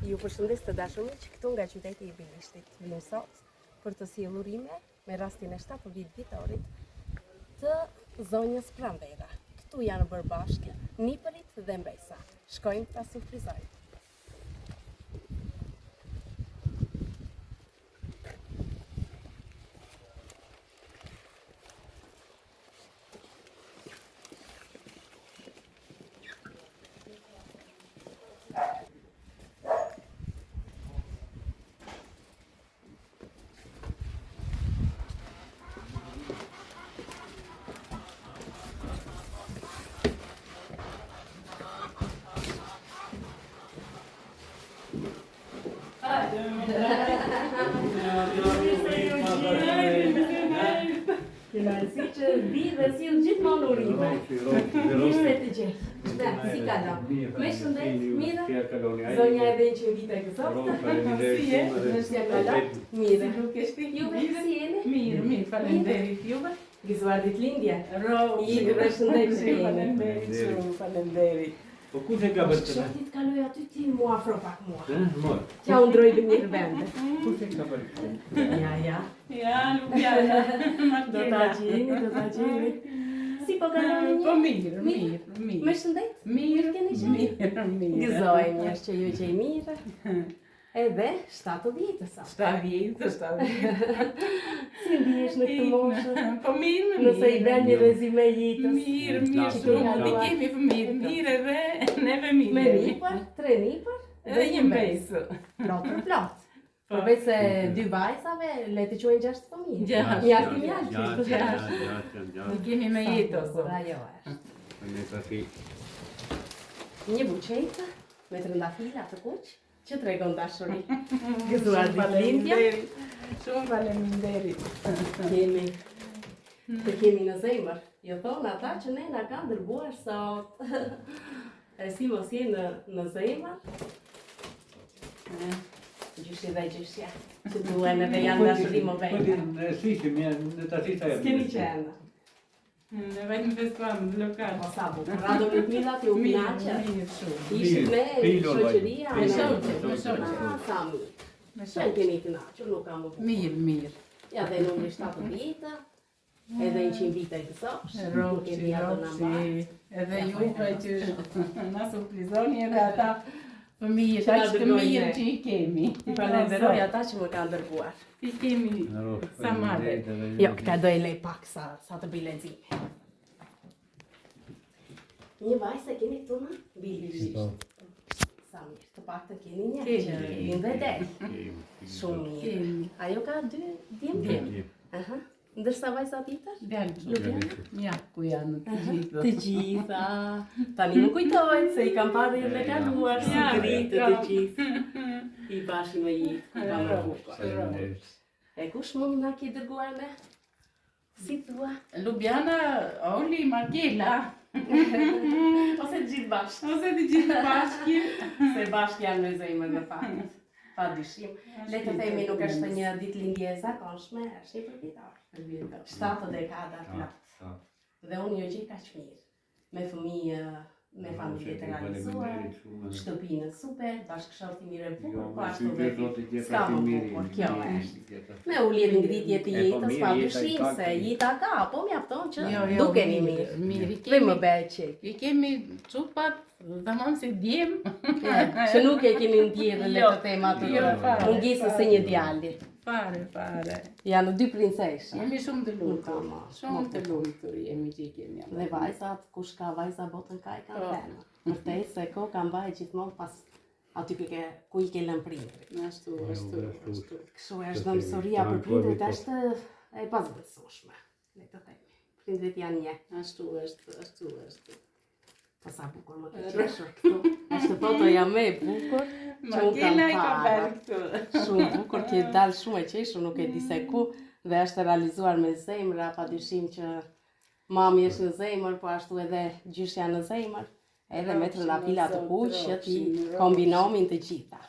Ju përshëndes të dashur miq, këtu nga qyteti i Bilishtit. Vim sot për të sjellur urime me rastin e 70 vitorit të zonjës Pranvera. Këtu janë bërë bashkë nipërit dhe mbesa. Shkojmë ta surprizojmë. Si që vi dhe sill gjithmonë urime. Mirë se të gjej. Si kalon? Me shëndet, mirë? Zonja edhe që vite kësot. Si je? Nësja kalon? Mirë. Juve si jeni? Mirë, faleminderit juve. Gëzuar ditëlindje. Jemi dhe shëndet që jemi. Faleminderit. Po ku se ka bërë? Shotit kaloj aty ti mu afro pak mua. Mor. Tja u ndroj një vende. Ku se ka bërë? Ja. Ja, Lubjana. Do ta gjeni. Si po kaloni një? Po mirë. Me shëndet? Mirë, Keni qenë? mirë. Gëzojmë është që ju gjej mirë. Edhe 70 sa. 70. Si ndihesh në këtë moshë? Po mirë. Nëse i bën një rezime jetës. Mirë, shumë. Ne kemi fëmijë mirë edhe neve mirë. Me nipër, 3 nipër Edhe një mbesë. Plot. Përveç se 2 vajzave, le të quajnë 6 fëmijë. Gjashtë. Mjalti. Ne kemi me jetë ose. Ajo është. Ne tash Një buqetë me trëndafila të kuq që tregon dashuri. Gëzuar ditëlindje. Shumë faleminderit. Të kemi në zemër. Jo thonë ata që ne na kanë dërguar sot. E si mos je në zemër? Gjyshi dhe gjyshja. Që duen edhe janë dashuri më vejtë. Po si që në tash sa jam. S'keni qenë. Ne vetëm festuam në lokal. O sa bukur. Rado me t'millat ju knaqe. Mirë shumë. Ishit me shoqëria. Me shoqe. Sa mirë. Me Që shoqe. keni knaqur, nuk kam më bukur. Mirë. Ja dhe numri 7 vite, edhe 100 vite gëzosh. Ropsi, edhe juve që na surprizoni edhe ata fëmijë, Që na aq të dërgojnë mirë ne. që i kemi. I falenderoj ata që më kanë dërguar. I kemi sa madhe. Jo, këta do e lej pak sa të bëj leximi. Një vajzë keni këtu në Bilisht. Sa mirë, të pak të keni një që vinë dhe del. Shumë mirë. Kemi. Ajo ka 2 djemë? Aha. Ndërsa vajza tjetër? Djalë. Ja, ku janë të gjithë. Të gjitha. Tani më kujtojnë se i kam parë dhe kaluar si gritë të gjithë. I bashkë me jetë. E kush mund na ki dërguar me? Si thua? Lubjana, Oli, Markela. Ose të gjithë bashkë. Ose të gjithë bashkë. Se bashkë janë në zemër në fakt. Pa dyshim. Le të themi nuk është një ditëlindje e zakonshme, është një përfitor. 7 dekada plot. Dhe unë jo gjej kaq mirë. Me fëmijë, me familje të realizuar, shtëpinë super, bashkëshorti mirë e bukur, po ashtu dhe s'ka më bukur, kjo është. Me ulljet ngritje të jetës, pa dyshim se jeta ka, po mjafton që dukeni mirë. Mirë, Dhe më bëj qek. i kemi çupat, tamam si djem. Që nuk e keni ndjerë le të them atë mungesës së një djali. Fare. Janë 2 princesha. Jemi shumë të lumtur. Tama. Shumë të lumtur jemi që i kemi. Dhe vajzat, kush ka vajza botën ka e kanë tenë. Vërtet se ko kanë bajë gjithmonë pas aty ku i ke lënë prindrit. Ashtu. Kështu është dhe mësoria për prindrit është e pasbesueshme. Le të themi. Prindrit janë një. Ashtu është. Po sa bukur më ke qeshur këtu. Është fotoja më e bukur që unë kam Markela i ka parë. bërë këtu. Shumë bukur, ke dalë shumë e qeshur, nuk e di se ku, dhe është realizuar me zemra, pa dyshim që mami është në zemër, po ashtu edhe gjyshja në zemër, edhe me trëndafila të kuq që ti kombinomin të gjitha.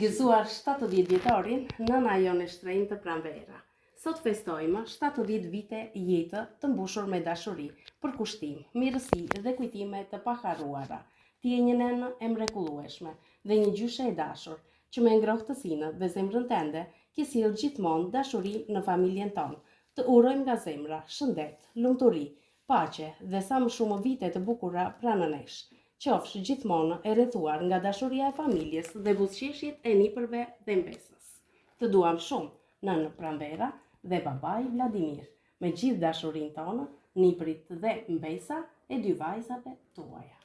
Gëzuar 70 vjetorin, nëna jone shtrenjtë të Pranvera. Sot festojmë 70 vite jetë të mbushur me dashuri, përkushtim, mirësi dhe kujtime të paharruara. ti je një nënë e mrekullueshme dhe një gjyshe e dashur, që me ngrohtë të sinët dhe zemrën tënde, ke sjellë gjithmonë dashuri në familjen tonë. Të urojmë nga zemra, shëndet, lumturi, paqe dhe sa më shumë vite të bukura pranë nesh. Qofsh gjithmonë e rrethuar nga dashuria e familjes dhe buzëqeshjet e nipërve dhe mbesës. Të duam shumë, nënë Pranvera dhe babai Vladimir, me gjithë dashurinë tonë, niprit dhe mbesa e 2 vajzave tuaja.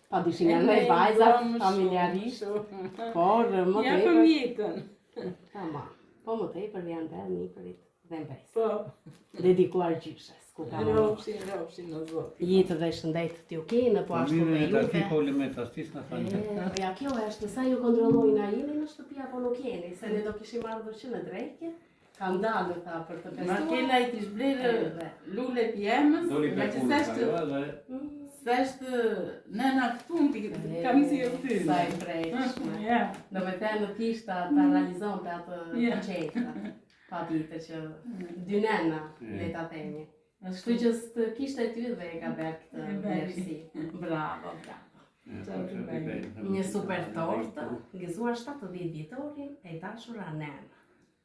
Pa dyshim janë me vajzat familjarisht, por më Ja tepër... për mjetën. Tamam, po më tepër janë dhe niprit dhe mbesa. Po, Dedikuar gjyshes, ku ka më ropshin në zot. jetë dhe shëndet t'ju kene, po ashtu me Familjen e tash juve. foli me tastis na tani. Po ja kjo është, sa ju kontrollojnë a jeni në shtëpi apo nuk jeni, se ne do kishim ardhur që në drejke, kam dalë tha për të Ma festuar. kella i t'i shblerë lule pjemës, Doli nga pe që punë seshtë ajo dhe seshtë nëna këtu në kam si e ty. Sa i prejshme. Ja. Do me thënë kishta ta realizonte atë Ja. qeta. Pa ditë që 2 nëna, le ta themi. Kështu që s'të kishte ty dhe e ka bërë këtë vlerësi. Bravo, bravo. Një super tortë, gëzuar 70 vjetorin e dashura nënë.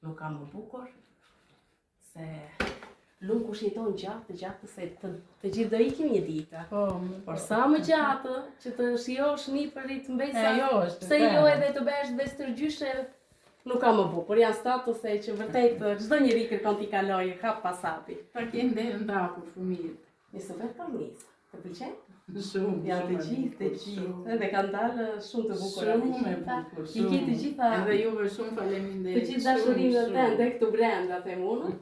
Nuk ka më bukur, se lumë kush jeton gjatë se të gjithë do ikim një ditë. Por sa më gjatë që të shijosh nipërit mbesa, E, jo, është pse e jo thënë. edhe të bësh dhe stërgjyshe, nuk ka më bukur. Janë statuse që vërtet çdo njeri kërkon t'i kalojë hap pas hapi. Pa kënë derën të hapur fëmijët. Një super kornizë. Të pëlqen? Shumë. Janë të gjithë. Edhe kanë dalë shumë të bukura. Shumë e bukur. I ke të gjitha Edhe juve shumë faleminderit. të gjithë dashurinën tënde këtu brenda, them unë.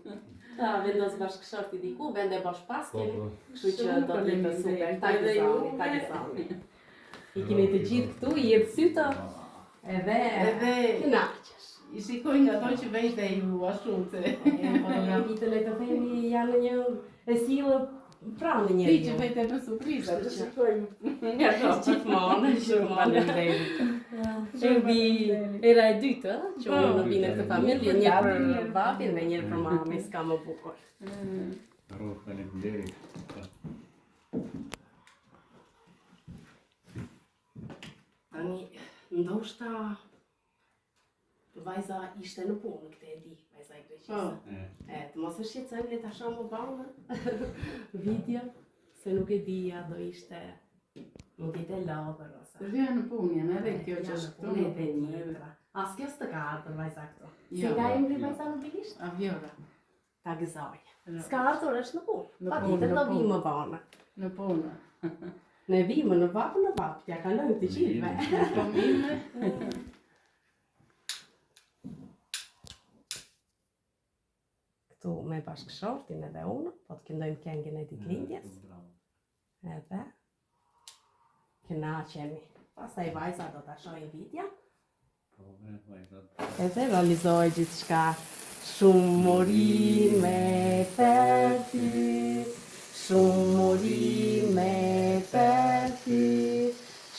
Ta vendos bashkëshorti diku, vende bosh pas keni. Kështu që do të jetë super. Ta Edhe gëzoni, ta gëzoni. I keni të gjithë këtu, i jep sytë edhe kënaqesh. I shikoj nga to që vesh dhe ju ashtu se. Fotografitë le të themi janë një e sillë pranë Ti njeriu. që vete me surpriza, të Kështu që- shikojmë nga to. Gjithmonë. E vi era e dytë, që unë në vinë këtë familje, një për babin dhe një për mami, s'ka më bukur. Faleminderit. Tani, ndoshta vajza ishte në punë, këtë e di, vajza e Greqisë. Të mos e shqetësojmë, le ta shohim më vonë video, se nuk e dija do ishte, nuk i te lodhër ose. Të vjen në punë janë edhe kjo që është këtu në edhe punë. tjetra. As kjo s'të ka ardhur vajza këtu. Si Jo, ka emri jo. vajza në bilisht? Avjora. Ta gëzoj. S'ka ardhur është në punë. Në Pa punë, ditë në do vi punë. më vonë. Në punë. Ne vimë në vapë, t'ja kalojmë të gjithve. Po mime. Këtu me bashkëshortin edhe unë, po të këndojmë këngën e ditëlindjes. Edhe kënaqemi. Pastaj vajza do ta shohë video. Edhe realizoj gjithçka. Shumë morime për ty, shumë morime për ty,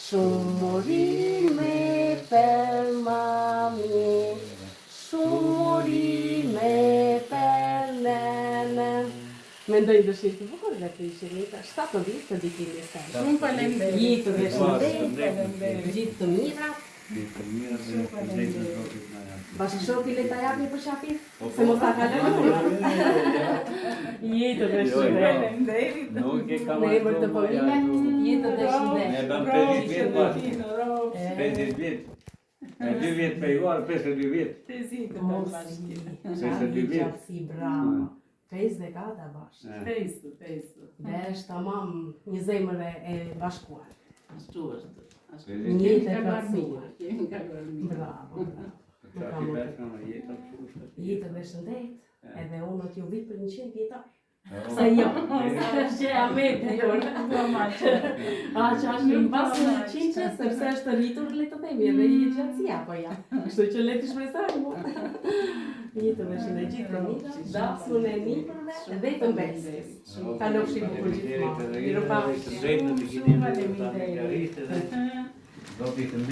shumë morime për mami, shumë morime për nënën. Mendoj dëshirë të bukur dhe të ishënita 70 të ditëlindjes së. Shumë faleminderit. Gjithë dhe shëndet, Faleminderit. gjithë të mirat. Bashkëshorti le ta japni për shapin, se mos ta kalojmë. Jetë dhe shëndet. Faleminderit. Nuk e kam Në emër të fëmijëve, jetë dhe shëndet. Ne bëm 50 vjet pas. 50 vjet. E 2 vjet për ju, 52 vjet. Të zitë të Mos bashkë. si, gjatësi, bravo. 54 bashkë. Fejsu. Dhe është tamam një zemër e bashkuar. Ashtu është. Ashtu. Një jetë e Kemi plotësuar. Kemi kaluar mirë. Bravo, bravo. Nuk ka Ka më bërë të. në jetë absolute. Jetë dhe shëndet, edhe unë t'ju vi për 100 vjetar. Oh. Se jo, është që jam me bukur. Do maqë. A që është në basë në 100, sepse është rritur le të themi edhe i gjatësia, po ja. Kështu që le të shpresojmë. Jetë dhe shëndet gjithë të mira, dasmun e nipërve dhe të mbesës. Kalofshi bukur gjithmonë. Mirupafshim. Shumë faleminderit. Do të